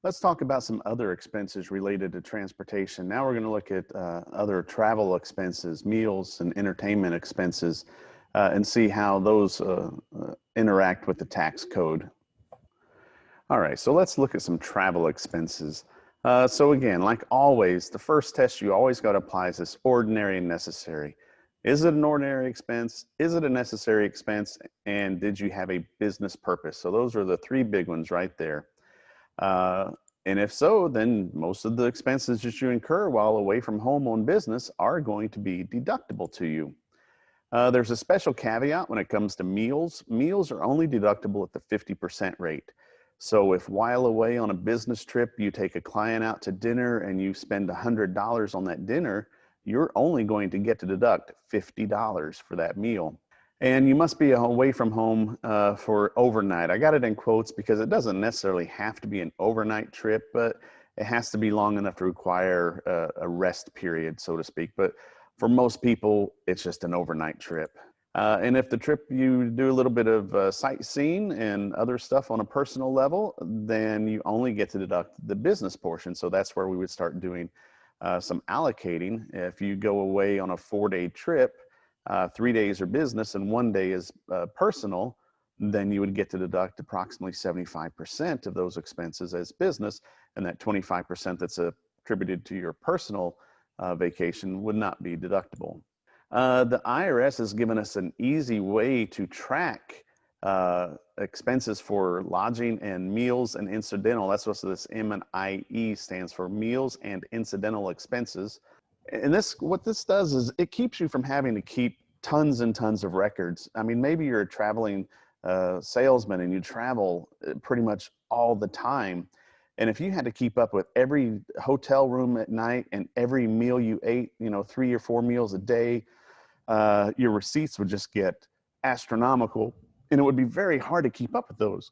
Let's talk about some other expenses related to transportation. Now we're going to look at other travel expenses, meals and entertainment expenses, and see how those interact with the tax code. All right, so let's look at some travel expenses. So again, like always, the first test you always got to apply is this ordinary and necessary. Is it an ordinary expense? Is it a necessary expense? And did you have a business purpose? So those are the three big ones right there. Uh, and if so, then most of the expenses that you incur while away from home on business are going to be deductible to you. There's a special caveat when it comes to meals. Meals are only deductible at the 50% rate. So if while away on a business trip, you take a client out to dinner and you spend $100 on that dinner, you're only going to get to deduct $50 for that meal. And you must be away from home for overnight. I got it in quotes because it doesn't necessarily have to be an overnight trip, but it has to be long enough to require a rest period, so to speak. But for most people, it's just an overnight trip. And if the trip you do a little bit of sightseeing and other stuff on a personal level, then you only get to deduct the business portion. So that's where we would start doing some allocating. If you go away on a 4-day trip, 3 days are business and 1 day is personal, then you would get to deduct approximately 75% of those expenses as business, and that 25% that's attributed to your personal vacation would not be deductible. The IRS has given us an easy way to track expenses for lodging and meals and incidental. That's what this M&IE stands for, meals and incidental expenses. And what this does is it keeps you from having to keep tons and tons of records. I mean, maybe you're a traveling salesman and you travel pretty much all the time. And if you had to keep up with every hotel room at night and every meal you ate, 3 or 4 meals a day, your receipts would just get astronomical, and it would be very hard to keep up with those.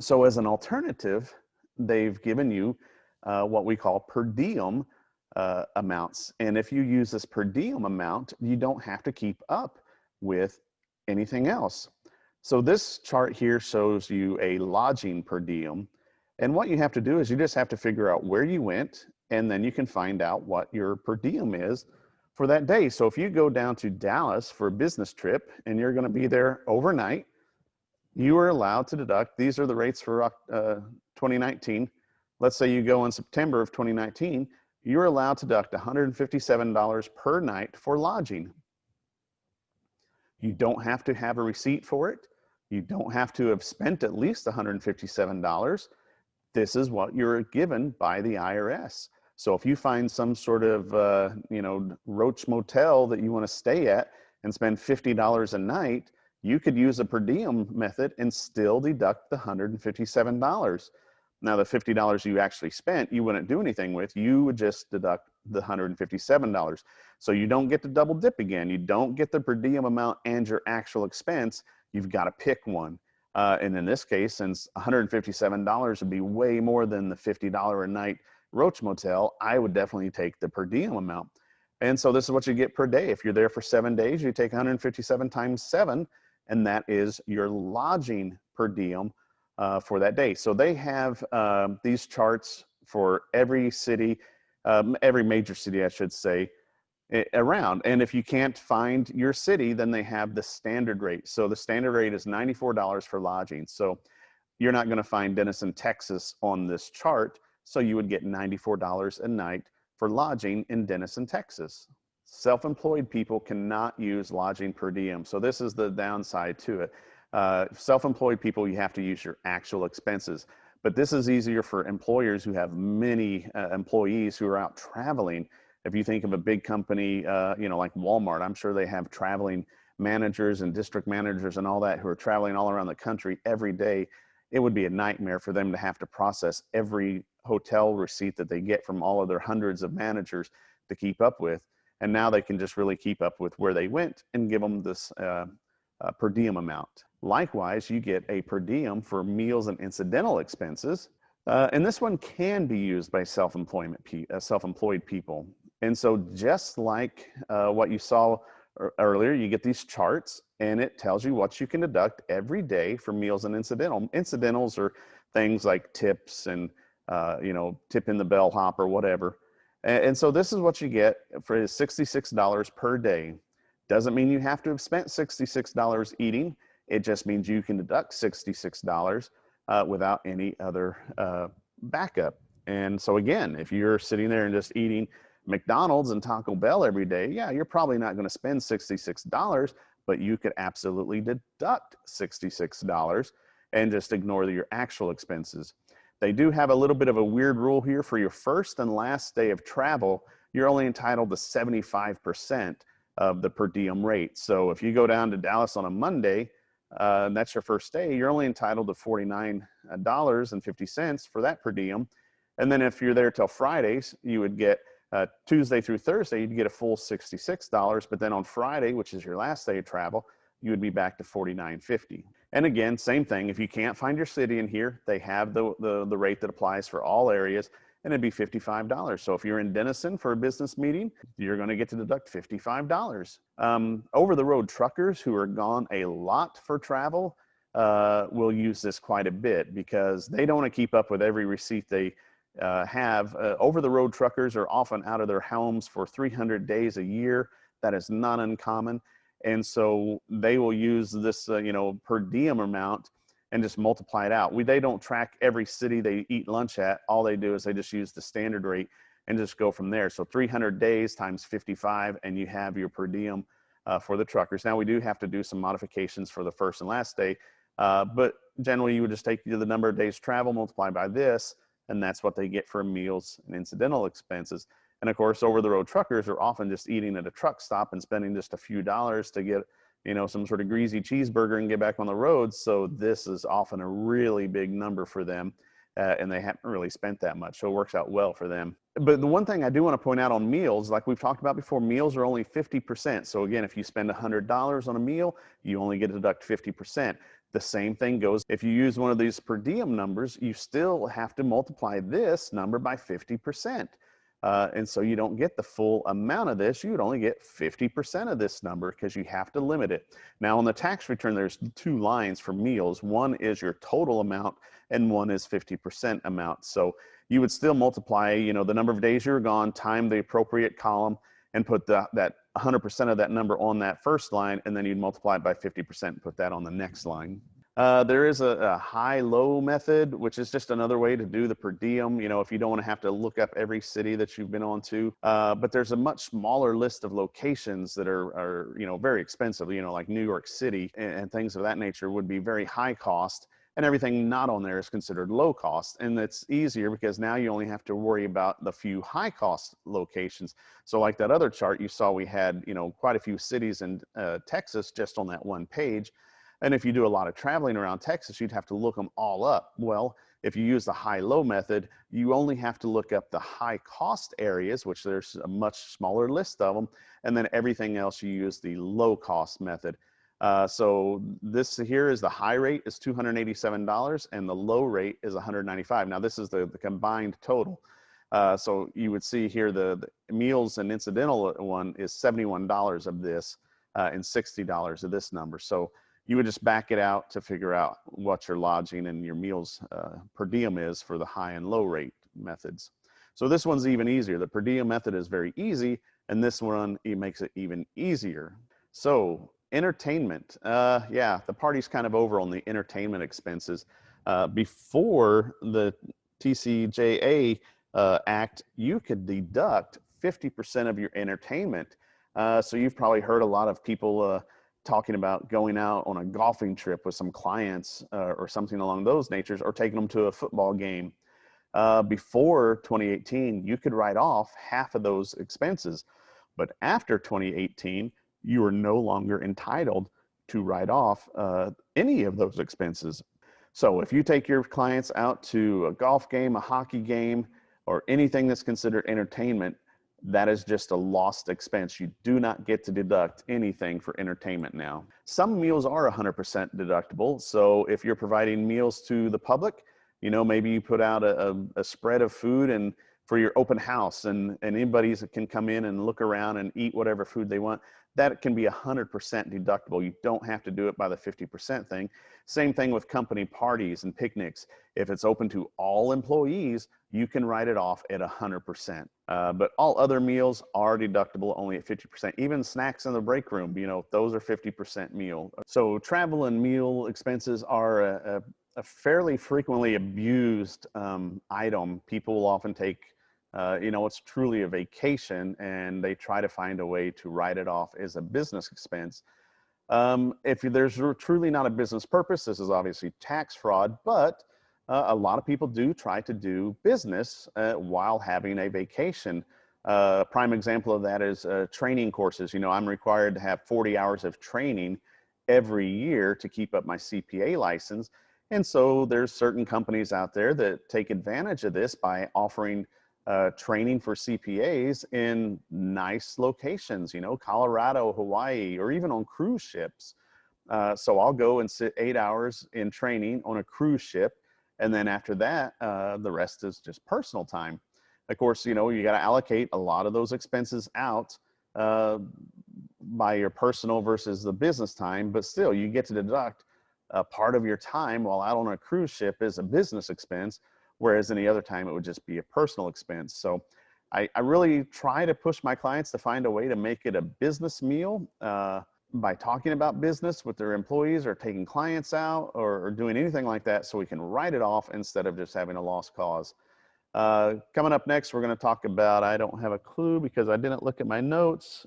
So as an alternative, they've given you what we call per diem amounts. And if you use this per diem amount, you don't have to keep up with anything else. So this chart here shows you a lodging per diem. And what you have to do is you just have to figure out where you went, and then you can find out what your per diem is for that day. So if you go down to Dallas for a business trip and you're going to be there overnight, you are allowed to deduct, these are the rates for 2019. Let's say you go in September of 2019, you're allowed to deduct $157 per night for lodging. You don't have to have a receipt for it. You don't have to have spent at least $157. This is what you're given by the IRS. So if you find some sort of, Roach Motel that you want to stay at and spend $50 a night, you could use a per diem method and still deduct the $157. Now, the $50 you actually spent, you wouldn't do anything with. You would just deduct the $157. So you don't get to double dip again. You don't get the per diem amount and your actual expense. You've got to pick one. And in this case, since $157 would be way more than the $50 a night Roach Motel, I would definitely take the per diem amount. And so this is what you get per day. If you're there for 7 days, you take 157 times 7, and that is your lodging per diem for that day. So they have these charts for every city, every major city, I should say, around. And if you can't find your city, then they have the standard rate. So the standard rate is $94 for lodging. So you're not going to find Denison, Texas on this chart. So you would get $94 a night for lodging in Denison, Texas. Self-employed people cannot use lodging per diem. So this is the downside to it. Self-employed people, you have to use your actual expenses. But this is easier for employers who have many employees who are out traveling. If you think of a big company, like Walmart, I'm sure they have traveling managers and district managers and all that who are traveling all around the country every day. It would be a nightmare for them to have to process every hotel receipt that they get from all of their hundreds of managers to keep up with. And now they can just really keep up with where they went and give them this per diem amount. Likewise, you get a per diem for meals and incidental expenses. And this one can be used by self-employed people. And so just like what you saw earlier, you get these charts and it tells you what you can deduct every day for meals and incidentals are things like tips and tip in the bellhop or whatever. And so this is what you get for $66 per day. Doesn't mean you have to have spent $66 eating. It just means you can deduct $66 without any other backup. And so again, if you're sitting there and just eating McDonald's and Taco Bell every day, yeah, you're probably not going to spend $66, but you could absolutely deduct $66 and just ignore your actual expenses. They do have a little bit of a weird rule here. For your first and last day of travel, you're only entitled to 75% of the per diem rate. So if you go down to Dallas on a Monday, that's your first day, you're only entitled to $49.50 for that per diem. And then if you're there till Fridays, you would get Tuesday through Thursday, you'd get a full $66. But then on Friday, which is your last day of travel, you would be back to $49.50. And again, same thing. If you can't find your city in here, they have the rate that applies for all areas, and it'd be $55. So if you're in Denison for a business meeting, you're going to get to deduct $55. Over the road truckers who are gone a lot for travel will use this quite a bit because they don't want to keep up with every receipt they have. Over the road truckers are often out of their homes for 300 days a year. That is not uncommon. And so they will use this, per diem amount and just multiply it out. They don't track every city they eat lunch at. All they do is they just use the standard rate and just go from there. So 300 days times 55, and you have your per diem for the truckers. Now we do have to do some modifications for the first and last day, but generally you would just take the number of days travel, multiply by this, and that's what they get for meals and incidental expenses. And of course, over the road truckers are often just eating at a truck stop and spending just a few dollars to get, some sort of greasy cheeseburger and get back on the road. So this is often a really big number for them, and they haven't really spent that much. So it works out well for them. But the one thing I do want to point out on meals, like we've talked about before, meals are only 50%. So again, if you spend $100 on a meal, you only get to deduct 50%. The same thing goes if you use one of these per diem numbers, you still have to multiply this number by 50%. And so you don't get the full amount of this. You would only get 50% of this number because you have to limit it. Now on the tax return, there's two lines for meals. One is your total amount and one is 50% amount. So you would still multiply, the number of days you're gone, time the appropriate column, and put that 100% of that number on that first line, and then you'd multiply it by 50% and put that on the next line. There is a high-low method, which is just another way to do the per diem, if you don't want to have to look up every city that you've been on to. But there's a much smaller list of locations that are very expensive, like New York City and things of that nature would be very high cost, and everything not on there is considered low cost. And it's easier because now you only have to worry about the few high cost locations. So like that other chart you saw, we had, quite a few cities in Texas just on that one page. And if you do a lot of traveling around Texas, you'd have to look them all up. Well, if you use the high-low method, you only have to look up the high-cost areas, which there's a much smaller list of them, and then everything else you use the low-cost method. So this here is the high rate is $287, and the low rate is $195. Now this is the combined total. So you would see here the meals and incidental one is $71 of this and $60 of this number. So you would just back it out to figure out what your lodging and your meals per diem is for the high and low rate methods. So this one's even easier. The per diem method is very easy, and this one, it makes it even easier. So entertainment, yeah, the party's kind of over on the entertainment expenses. Before the TCJA Act, you could deduct 50% of your entertainment. So you've probably heard a lot of people talking about going out on a golfing trip with some clients or something along those natures, or taking them to a football game. Before 2018, you could write off half of those expenses. But after 2018, you are no longer entitled to write off any of those expenses. So if you take your clients out to a golf game, a hockey game, or anything that's considered entertainment, that is just a lost expense. You do not get to deduct anything for entertainment now. Some meals are 100% deductible. So if you're providing meals to the public, maybe you put out a spread of food and for your open house, and anybody can come in and look around and eat whatever food they want. that can be 100% deductible. You don't have to do it by the 50% thing. Same thing with company parties and picnics. If it's open to all employees, you can write it off at 100%. But all other meals are deductible only at 50%. Even snacks in the break room, those are 50% meal. So travel and meal expenses are a fairly frequently abused item. People will often take it's truly a vacation, and they try to find a way to write it off as a business expense. If there's truly not a business purpose, this is obviously tax fraud, but a lot of people do try to do business while having a vacation. A prime example of that is training courses. I'm required to have 40 hours of training every year to keep up my CPA license. And so there's certain companies out there that take advantage of this by offering training for CPAs in nice locations, Colorado, Hawaii, or even on cruise ships. So I'll go and sit 8 hours in training on a cruise ship. And then after that, the rest is just personal time. Of course, you got to allocate a lot of those expenses out by your personal versus the business time, but still you get to deduct a part of your time while out on a cruise ship is a business expense, whereas any other time it would just be a personal expense. So I really try to push my clients to find a way to make it a business meal by talking about business with their employees or taking clients out or doing anything like that, so we can write it off instead of just having a lost cause. Coming up next, we're going to talk about, I don't have a clue because I didn't look at my notes.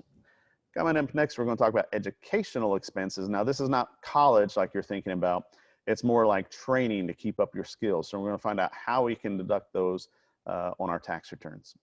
Coming up next, we're going to talk about educational expenses. Now, this is not college like you're thinking about. It's more like training to keep up your skills. So we're going to find out how we can deduct those on our tax returns.